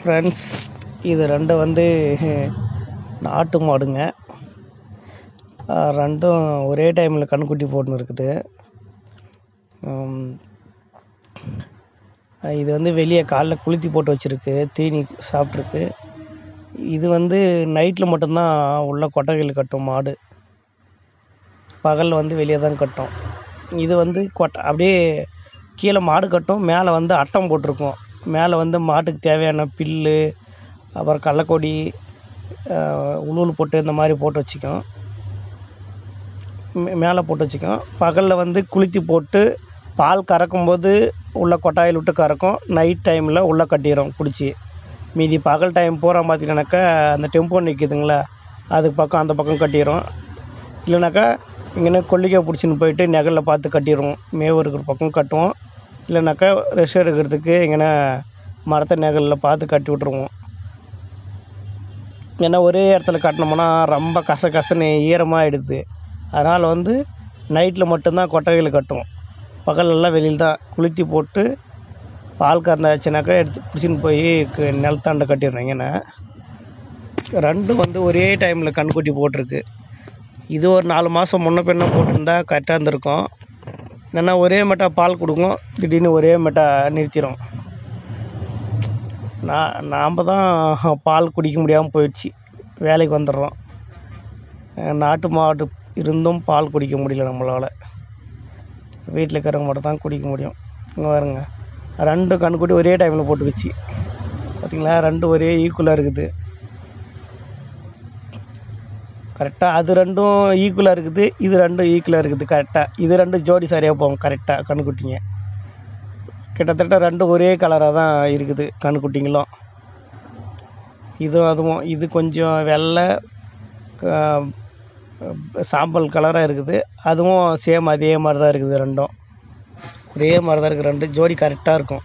Friends, இது ரெண்டும் வந்து நாட்டு மாடுங்க. ரெண்டும் ஒரே டைமில் கன்றுக்குட்டி போட்டுன்னு இருக்குது. இது வந்து வெளியே காலைல குளித்தி போட்டு வச்சுருக்கு, தீனி சாப்பிட்ருக்கு. இது வந்து நைட்டில் மட்டும்தான் உள்ள கொட்டகையில் கட்டும் மாடு. பகலில் வந்து வெளியே தான் கட்டும். இது வந்து அப்படியே கீழே மாடு கட்டும், மேலே வந்து அட்டம் போட்டிருக்கும். மேலே வந்து மாட்டுக்கு தேவையான புல்லு, அப்புறம் கடலக்கொடி, உளுந்து போட்டு இந்த மாதிரி போட்டு வச்சுக்கும். மேலே போட்டு வச்சுக்கும். பகலில் வந்து குளித்தி போட்டு பால் கறக்கும்போது உள்ளே கொட்டாயில் விட்டு கறக்கும். நைட் டைமில் உள்ளே கட்டிடும் பிடிச்சி. மீதி பகல் டைம் பூரா பார்த்திங்கனாக்கா அந்த டெம்போ நிற்கிதுங்களா, அதுக்கு பக்கம் அந்த பக்கம் கட்டிடும். இல்லைனாக்கா இங்கேனா கொல்லிக்காய் பிடிச்சின்னு போயிட்டு நெகலில் பார்த்து கட்டிடுவோம். மேவு இருக்கிற பக்கம் கட்டுவோம். இல்லைனாக்கா ரெஸ்ட் எடுக்கிறதுக்கு எங்கன்னா மரத்தை நெகலில் பார்த்து கட்டி விட்ருவோம். ஏன்னா ஒரே இடத்துல கட்டினோம்னா ரொம்ப கசன்னு ஈரமாக ஆகிடுது. அதனால் வந்து நைட்டில் மட்டும்தான் கொட்டகையில் கட்டுவோம். பகலெல்லாம் வெளியில் தான் குளித்தி போட்டு பால் கறந்தாச்சுனாக்கா எடுத்து பிடிச்சின்னு போய் நிலத்தாண்ட கட்டிடுறோம். இங்கேனா ரெண்டும் வந்து ஒரே டைமில் கன்றுக்குட்டி போட்டிருக்கு. இது ஒரு 4 மாதம் முன்ன பின்ன போட்டிருந்தா கரெக்டாக இருந்திருக்கும். என்னென்னா ஒரே மட்டா பால் கொடுக்கும், திடீர்னு ஒரே மட்டா நிறுத்திடும். நாம் தான் பால் குடிக்க முடியாமல் போயிடுச்சு, வேலைக்கு வந்துடுறோம். நாட்டு மாடு இருந்தும் பால் குடிக்க முடியல நம்மளால். வீட்டில் இருக்கிறவங்க மட்டும் தான் குடிக்க முடியும். இங்கே பாருங்க, ரெண்டு கன்றுக்குட்டி ஒரே டைமில் போட்டுக்குச்சு. பார்த்திங்களா, ரெண்டும் ஒரே ஈக்குவலாக இருக்குது. கரெக்டாக அது ரெண்டும் ஈக்குவலாக இருக்குது, இது ரெண்டும் ஈக்குவலாக இருக்குது. கரெக்டாக இது ரெண்டும் ஜோடி சரியாக போகும். கரெக்டாக கன்றுக்குட்டிங்க கிட்டத்தட்ட ரெண்டும் ஒரே கலராக தான் இருக்குது கன்றுக்குட்டிங்களும். அதுவும் இது கொஞ்சம் வெள்ளை சாம்பல் கலராக இருக்குது. அதுவும் சேம் அதே மாதிரி தான் இருக்குது. ரெண்டும் ஒரே மாதிரி தான் இருக்குது. ரெண்டு ஜோடி கரெக்டாக இருக்கும்.